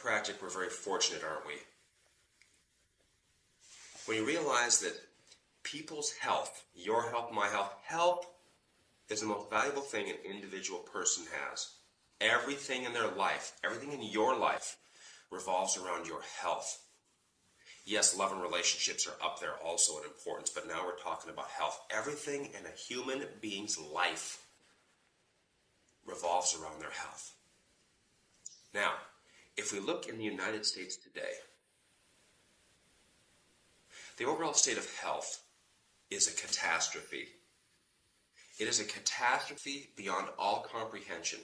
chiropractic, we're very fortunate, aren't we? When you realize that people's health, your health, my health, health is the most valuable thing an individual person has. Everything in their life, everything in your life revolves around your health. Yes, love and relationships are up there also in importance, but now we're talking about health. Everything in a human being's life revolves around their health. Now, if we look in the United States today, the overall state of health is a catastrophe. It is a catastrophe beyond all comprehension.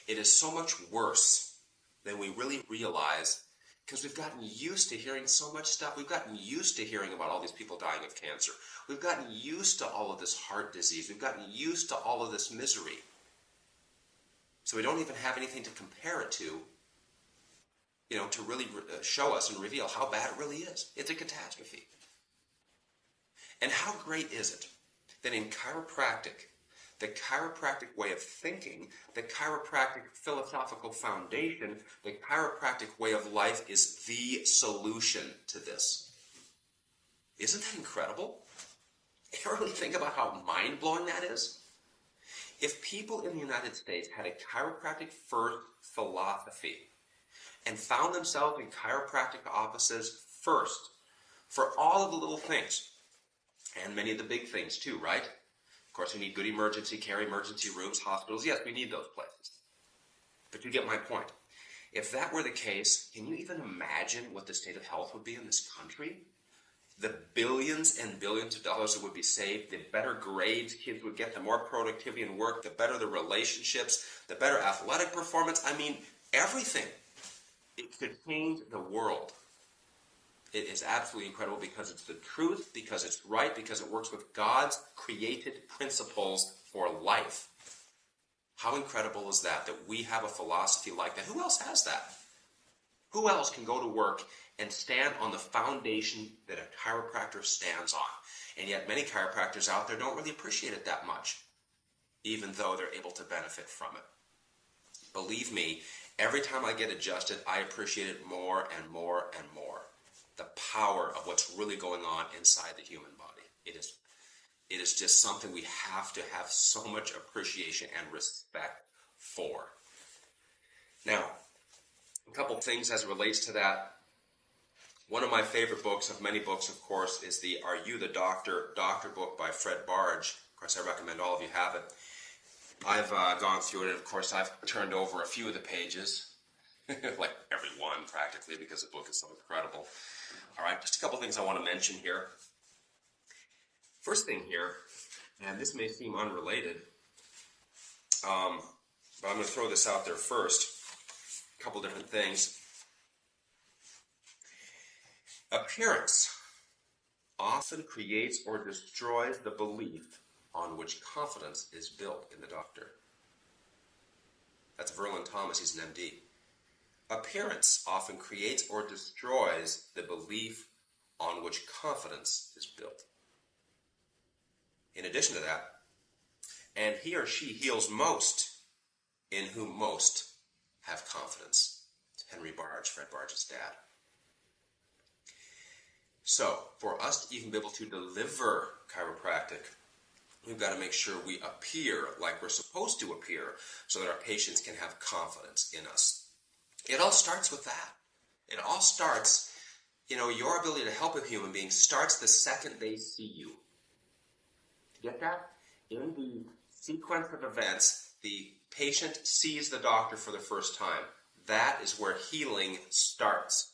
It is so much worse than we really realize because we've gotten used to hearing so much stuff. We've gotten used to hearing about all these people dying of cancer. We've gotten used to all of this heart disease. We've gotten used to all of this misery. So we don't even have anything to compare it to, to really show us and reveal how bad it really is. It's a catastrophe. And how great is it that in chiropractic, the chiropractic way of thinking, the chiropractic philosophical foundation, the chiropractic way of life is the solution to this? Isn't that incredible? You ever really think about how mind-blowing that is? If people in the United States had a chiropractic first philosophy and found themselves in chiropractic offices first for all of the little things, and many of the big things too, right? Of course, we need good emergency care, emergency rooms, hospitals. Yes, we need those places. But you get my point. If that were the case, can you even imagine what the state of health would be in this country? The billions and billions of dollars that would be saved, the better grades kids would get, the more productivity in work, the better the relationships, the better athletic performance. I mean, everything. It could change the world. It is absolutely incredible because it's the truth, because it's right, because it works with God's created principles for life. How incredible is that we have a philosophy like that? Who else has that? Who else can go to work and stand on the foundation that a chiropractor stands on? And yet many chiropractors out there don't really appreciate it that much, even though they're able to benefit from it. Believe me, every time I get adjusted, I appreciate it more and more and more. The power of what's really going on inside the human body. It is just something we have to have so much appreciation and respect for. Now, a couple things as it relates to that. One of my favorite books, of many books, of course, is the Are You the Doctor book by Fred Barge. Of course, I recommend all of you have it. I've gone through it, and of course, I've turned over a few of the pages, like every one practically, because the book is so incredible. All right, just a couple things I want to mention here. First thing here, and this may seem unrelated, but I'm going to throw this out there first. A couple different things. Appearance often creates or destroys the belief on which confidence is built in the doctor. That's Verlin Thomas, he's an MD. Appearance often creates or destroys the belief on which confidence is built. In addition to that, and he or she heals most in whom most have confidence. It's Henry Barge, Fred Barge's dad. So, for us to even be able to deliver chiropractic, we've got to make sure we appear like we're supposed to appear so that our patients can have confidence in us. It all starts with that. It all starts, your ability to help a human being starts the second they see you. Get that? In the sequence of events, the patient sees the doctor for the first time. That is where healing starts.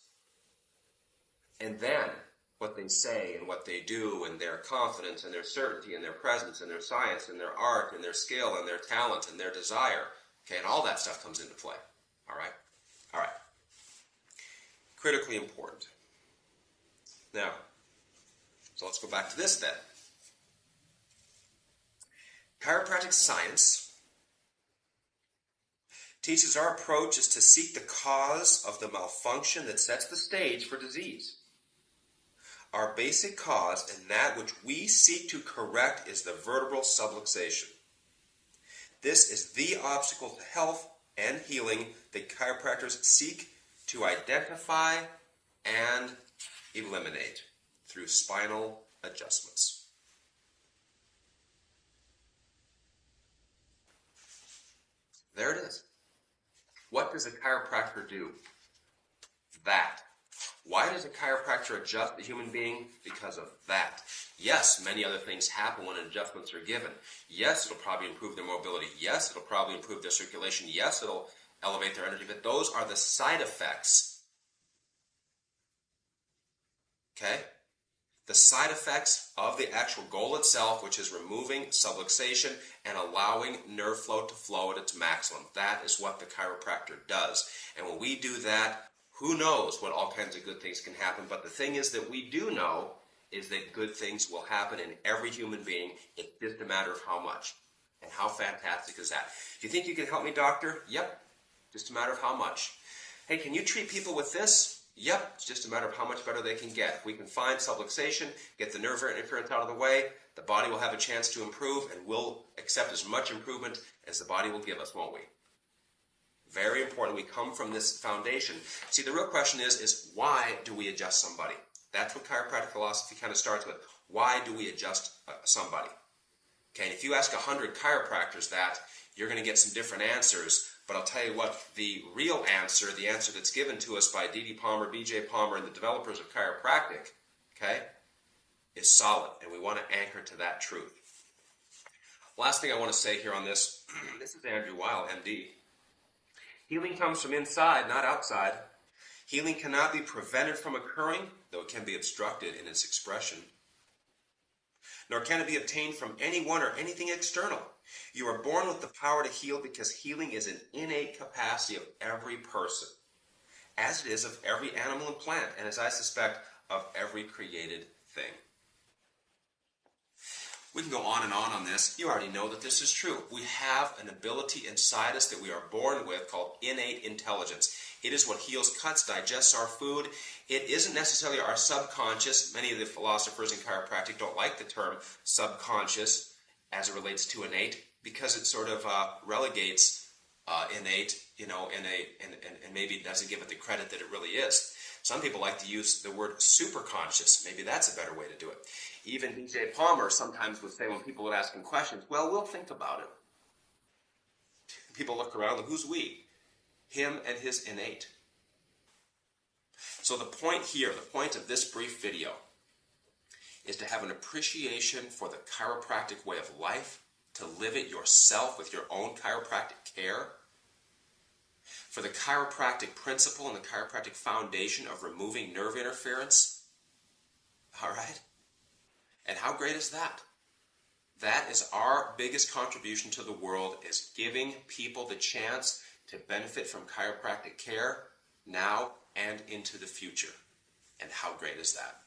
And then what they say and what they do and their confidence and their certainty and their presence and their science and their art and their skill and their talent and their desire, okay, and all that stuff comes into play. All right? All right. Critically important. Now, so let's go back to this then. Chiropractic science teaches our approach is to seek the cause of the malfunction that sets the stage for disease. Our basic cause and that which we seek to correct is the vertebral subluxation. This is the obstacle to health and healing that chiropractors seek to identify and eliminate through spinal adjustments. There it is. What does a chiropractor do? That. Why does a chiropractor adjust a human being? Because of that. Yes, many other things happen when adjustments are given. Yes, it'll probably improve their mobility. Yes, it'll probably improve their circulation. Yes, it'll elevate their energy. But those are the side effects. Okay? The side effects of the actual goal itself, which is removing subluxation and allowing nerve flow to flow at its maximum. That is what the chiropractor does. And when we do that, who knows what all kinds of good things can happen. But the thing is that we do know is that good things will happen in every human being. It's just a matter of how much. And how fantastic is that? Do you think you can help me, doctor? Yep. Just a matter of how much. Hey, can you treat people with this? Yep. It's just a matter of how much better they can get. If we can find subluxation, get the nerve interference out of the way, the body will have a chance to improve, and we'll accept as much improvement as the body will give us, won't we? Very important. We come from this foundation. See, the real question is why do we adjust somebody? That's what chiropractic philosophy kind of starts with. Why do we adjust somebody? Okay, and if you ask 100 chiropractors that, you're going to get some different answers. But I'll tell you what, the real answer, the answer that's given to us by D.D. Palmer, B.J. Palmer, and the developers of chiropractic, okay, is solid. And we want to anchor to that truth. Last thing I want to say here on this, this is Andrew Weil, MD. Healing comes from inside, not outside. Healing cannot be prevented from occurring, though it can be obstructed in its expression. Nor can it be obtained from anyone or anything external. You are born with the power to heal because healing is an innate capacity of every person, as it is of every animal and plant, and as I suspect, of every created thing. We can go on on this. You already know that this is true. We have an ability inside us that we are born with called innate intelligence. It is what heals, cuts, digests our food. It isn't necessarily our subconscious. Many of the philosophers in chiropractic don't like the term subconscious as it relates to innate because it sort of relegates innate, and maybe doesn't give it the credit that it really is. Some people like to use the word superconscious. Maybe that's a better way to do it. Even B.J. Palmer sometimes would say when people would ask him questions, well, we'll think about it. People look around, who's we? Him and his innate. So the point here, the point of this brief video, is to have an appreciation for the chiropractic way of life, to live it yourself with your own chiropractic care, for the chiropractic principle and the chiropractic foundation of removing nerve interference. All right? And how great is that? That is our biggest contribution to the world, is giving people the chance to benefit from chiropractic care now and into the future. And how great is that?